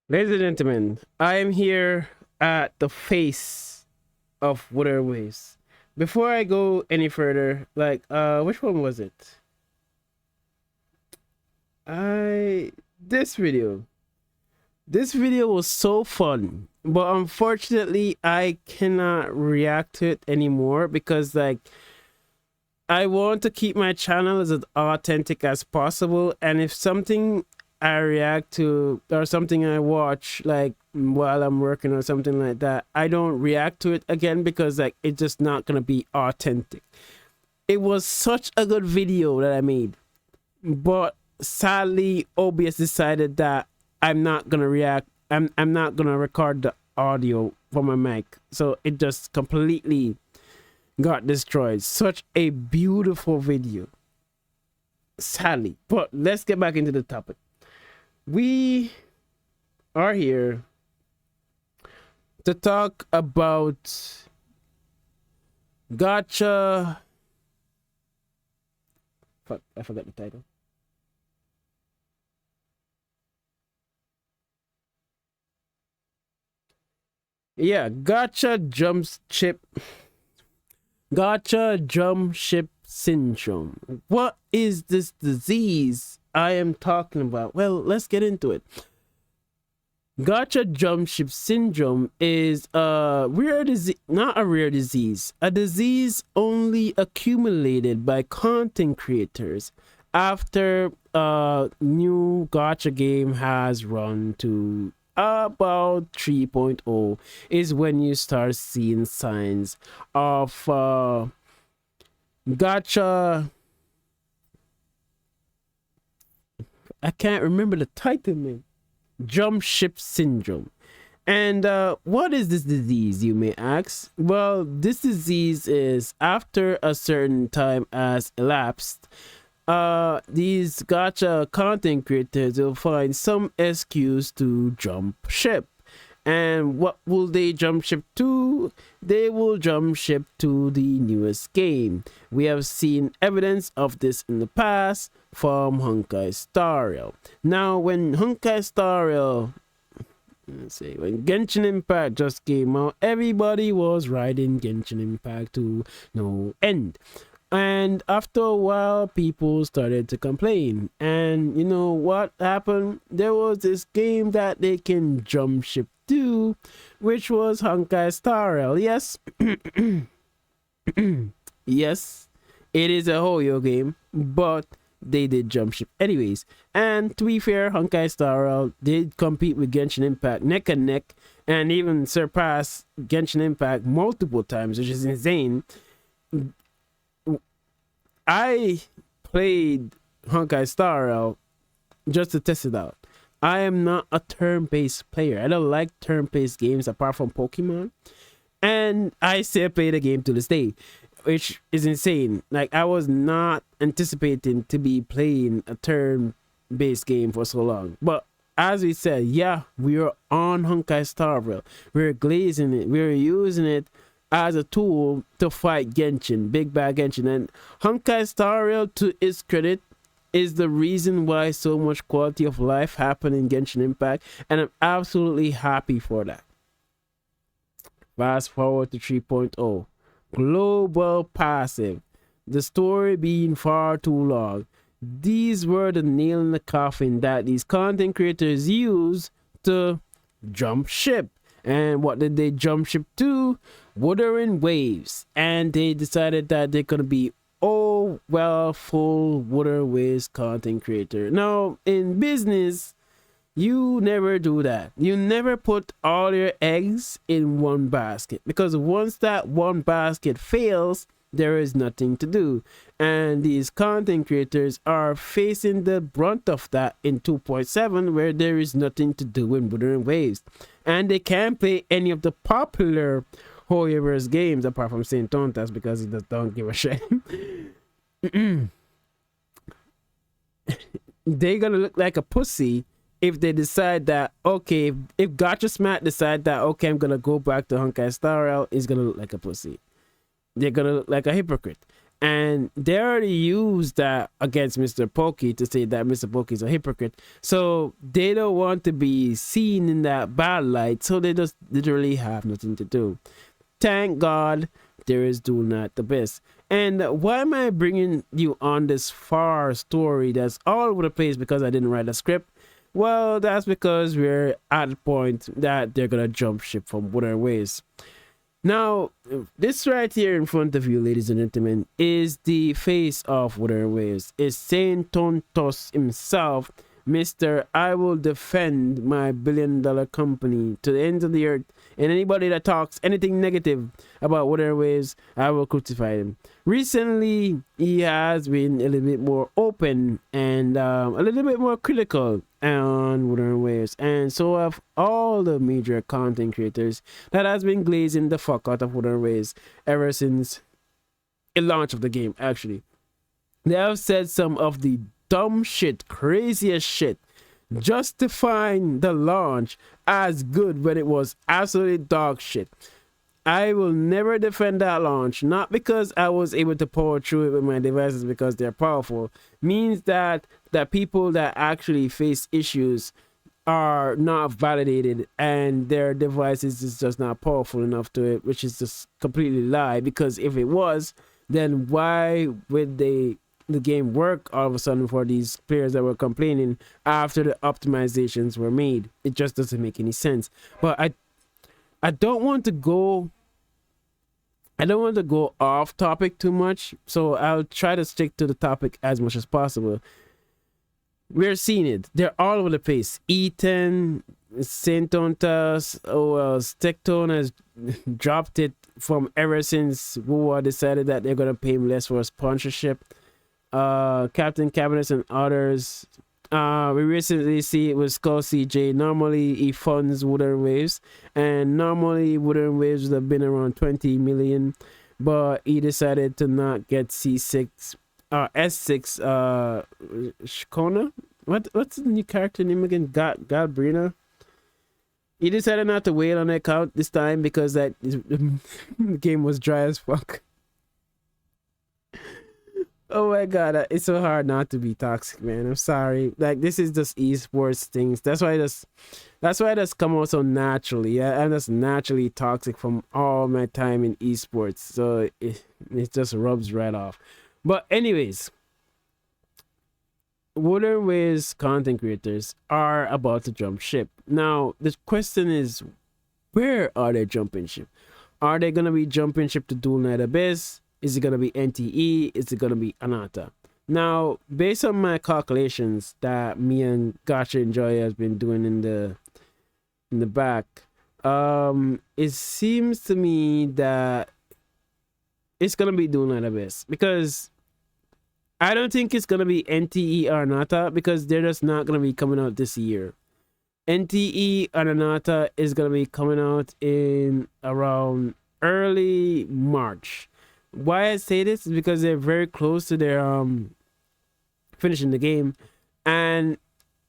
Ladies and gentlemen, I am here at the face of Water Waves. Before I go any further, which one was it? I this video. This video was so fun, but unfortunately, I cannot react to it anymore because I want to keep my channel as authentic as possible, and if something I react to or something I watch while I'm working or something like that, I don't react to it again because it's just not gonna be authentic. It was such a good video that I made, but sadly OBS decided that I'm not gonna react. I'm not gonna record the audio from my mic, so it just completely got destroyed. Such a beautiful video, sadly. But let's get back into the topic. We are here to talk about gacha. Fuck, I forgot the title. Yeah, gacha jump ship syndrome. What is this disease I am talking about? Well, let's get into it. Gacha jump ship syndrome is a rare disease, not a rare disease, a disease only accumulated by content creators after a new gacha game has run to about 3.0 is when you start seeing signs of gacha. I can't remember the title, man. Jump ship syndrome. And what is this disease, you may ask? Well, this disease is after a certain time has elapsed, these gacha content creators will find some excuse to jump ship. And what will they jump ship to? They will jump ship to the newest game. We have seen evidence of this in the past from Honkai Star Rail. Now, when Honkai Star Rail, when Genshin Impact just came out, everybody was riding Genshin Impact to no end. And after a while, people started to complain. And you know what happened? There was this game that they can jump ship to, which was Honkai Star Rail. Yes, yes, it is a Hoyo game, but they did jump ship anyways. And to be fair, Honkai Star Rail did compete with Genshin Impact neck and neck, and even surpass Genshin Impact multiple times, which is insane. I played Honkai Star Rail just to test it out. I am not a turn-based player. I don't like turn-based games apart from Pokemon. And I still play the game to this day, which is insane. Like, I was not anticipating to be playing a turn-based game for so long. But as we said, yeah, we are on Honkai Star Rail. We're glazing it. We're using it as a tool to fight Genshin, Big Bad Genshin. And Honkai Star Rail, to its credit, is the reason why so much quality of life happened in Genshin Impact, and I'm absolutely happy for that. Fast forward to 3.0. Global passive. The story being far too long. These were the nail in the coffin that these content creators use to jump ship. And what did they jump ship to? Wuthering Waves. And they decided that they're gonna be full Wuthering Waves content creator. Now, in business, you never do that. You never put all your eggs in one basket, because once that one basket fails, there is nothing to do. And these content creators are facing the brunt of that in 2.7, where there is nothing to do in Wuthering Waves. And they can't play any of the popular Hoyoverse games apart from Saint Tontas, because he just don't give a shit. They're gonna look like a pussy if they decide that, okay, if Gacha Smack decide that, okay, I'm gonna go back to Honkai Star Rail, is gonna look like a pussy. They're gonna look like a hypocrite. And they already used that against Mr. Pokey to say that Mr. Pokey is a hypocrite. So they don't want to be seen in that bad light. So they just literally have nothing to do. Thank God there is Do Not the Best. And why am I bringing you on this far story that's all over the place because I didn't write a script? Well, that's because we're at the point that they're going to jump ship from Wuthering Waves. Now, this right here in front of you, ladies and gentlemen, is the face of Wuthering Waves. It's Saint Tontos himself, Mr. I will defend my billion-dollar company to the ends of the earth, and anybody that talks anything negative about Wuthering Waves, I will crucify him. Recently, he has been a little bit more open and a little bit more critical on Wuthering Waves, and so have all the major content creators that has been glazing the fuck out of Wuthering Waves ever since the launch of the game. Actually, they have said some of the dumb shit, craziest shit, justifying the launch as good when it was absolutely dog shit. I will never defend that launch, not because I was able to power through it with my devices because they're powerful. Means that the people that actually face issues are not validated and their devices is just not powerful enough to it, which is just completely lie. Because if it was, then why would the game work all of a sudden for these players that were complaining after the optimizations were made? It just doesn't make any sense. But I don't want to go off topic too much, so I'll try to stick to the topic as much as possible. We're seeing it. They're all over the place. Ethan, Saint Tontas, Stectone has dropped it from ever since WuWa decided that they're gonna pay him less for a sponsorship. Captain Cabinets and others. We recently see it with Skull CJ. Normally he funds Wuthering Waves, and normally Wuthering Waves would have been around 20 million, but he decided to not get C6 S6 Shkona. What's the new character name again? Galbrina. He decided not to wait on the account this time because that the game was dry as fuck. Oh my god, it's so hard not to be toxic, man. I'm sorry. Like, this is just esports things. That's why I just come out so naturally. I'm just naturally toxic from all my time in esports. So it just rubs right off. But anyways, Wuthering Waves content creators are about to jump ship. Now, the question is, where are they jumping ship? Are they gonna be jumping ship to Dual Knight Abyss? Is it going to be NTE? Is it going to be Anata? Now, based on my calculations that me and Gacha Enjoy has been doing in the back, it seems to me that it's going to be Dual Knight Abyss, because I don't think it's going to be NTE or Anata, because they're just not going to be coming out this year. NTE and Anata is going to be coming out in around early March. Why I say this is because they're very close to their finishing the game, and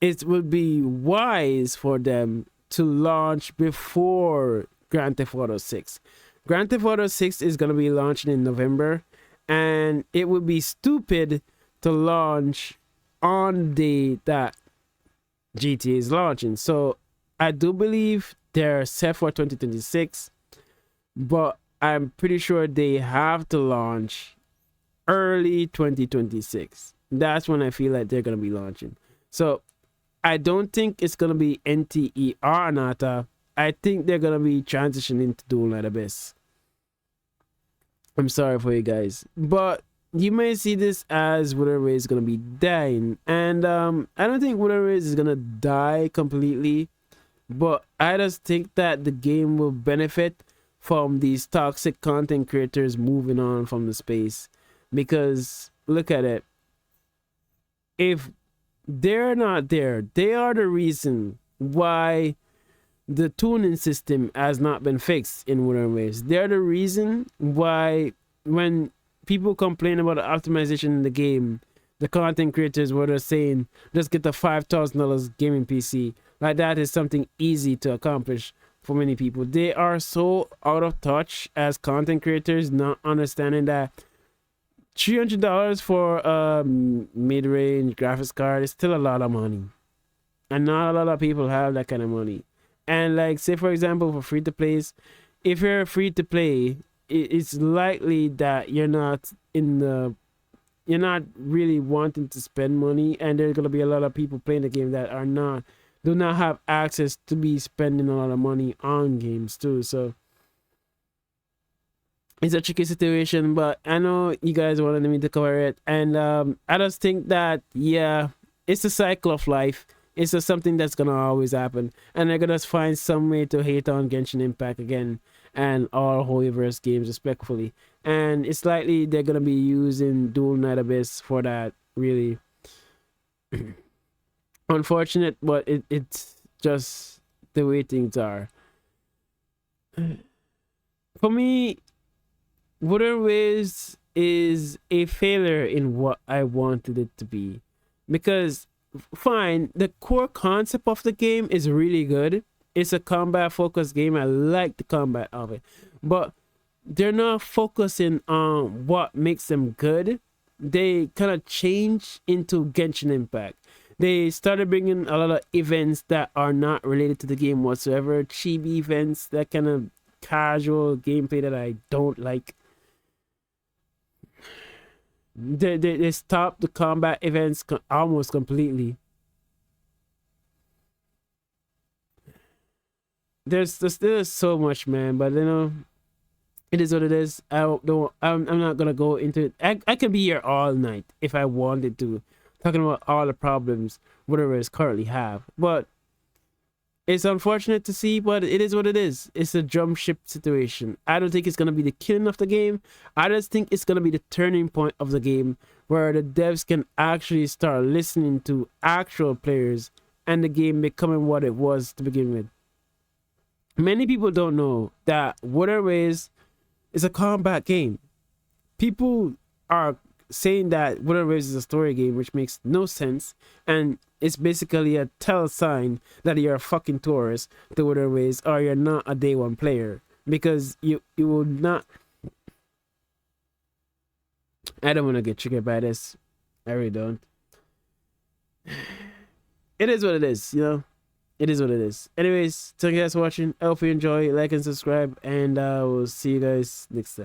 it would be wise for them to launch before Grand Theft Auto 6. Grand Theft Auto 6 is going to be launching in November, and it would be stupid to launch on the day that GTA is launching. So I do believe they're set for 2026, but I'm pretty sure they have to launch early 2026. That's when I feel like they're going to be launching. So I don't think it's going to be NTE or Anata. I think they're going to be transitioning to Dual Knight Abyss. I'm sorry for you guys. But you may see this as Wuthering Waves is going to be dying. And I don't think Wuthering Waves is going to die completely. But I just think that the game will benefit from these toxic content creators moving on from the space. Because look at it, if they're not there, they are the reason why the tuning system has not been fixed in Wuthering Waves. They're the reason why when people complain about the optimization in the game, the content creators were just saying just get the $5,000 gaming PC. Like, that is something easy to accomplish for many people. They are so out of touch as content creators, not understanding that $300 for a mid-range graphics card is still a lot of money, and not a lot of people have that kind of money. And like, say for example, for free to plays, if you're free to play, it's likely that you're not really wanting to spend money, and there's gonna be a lot of people playing the game that do not have access to be spending a lot of money on games too. So it's a tricky situation, but I know you guys wanted me to cover it, and I just think that, yeah, it's a cycle of life. It's just something that's gonna always happen, and they're gonna find some way to hate on Genshin Impact again and all Holyverse games respectfully. And it's likely they're gonna be using Dual Night Abyss for that. Really unfortunate, but it's just the way things are. For me, Wooden Ways is a failure in what I wanted it to be. Because, fine, the core concept of the game is really good. It's a combat focused game. I like the combat of it. But they're not focusing on what makes them good. They kind of change into Genshin Impact. They started bringing a lot of events that are not related to the game whatsoever. Chibi events, that kind of casual gameplay that I don't like. They stopped the combat events almost completely. There's so much, man, but it is what it is. I'm not gonna go into it. I could be here all night if I wanted to, talking about all the problems whatever is currently have. But it's unfortunate to see, but it is what it is. It's a drum ship situation. I don't think it's gonna be the killing of the game. I just think it's gonna be the turning point of the game, where the devs can actually start listening to actual players and the game becoming what it was to begin with. Many people don't know that Wuthering Waves is a combat game. People are saying that Wuthering Waves is a story game, which makes no sense, and it's basically a tell sign that you're a fucking tourist to Wuthering Waves, or you're not a day one player, because you will not. I don't want to get triggered by this. I really don't. It is what it is. It is what it is. Anyways, thank you guys for watching. I hope you enjoy, like and subscribe, and we'll see you guys next time.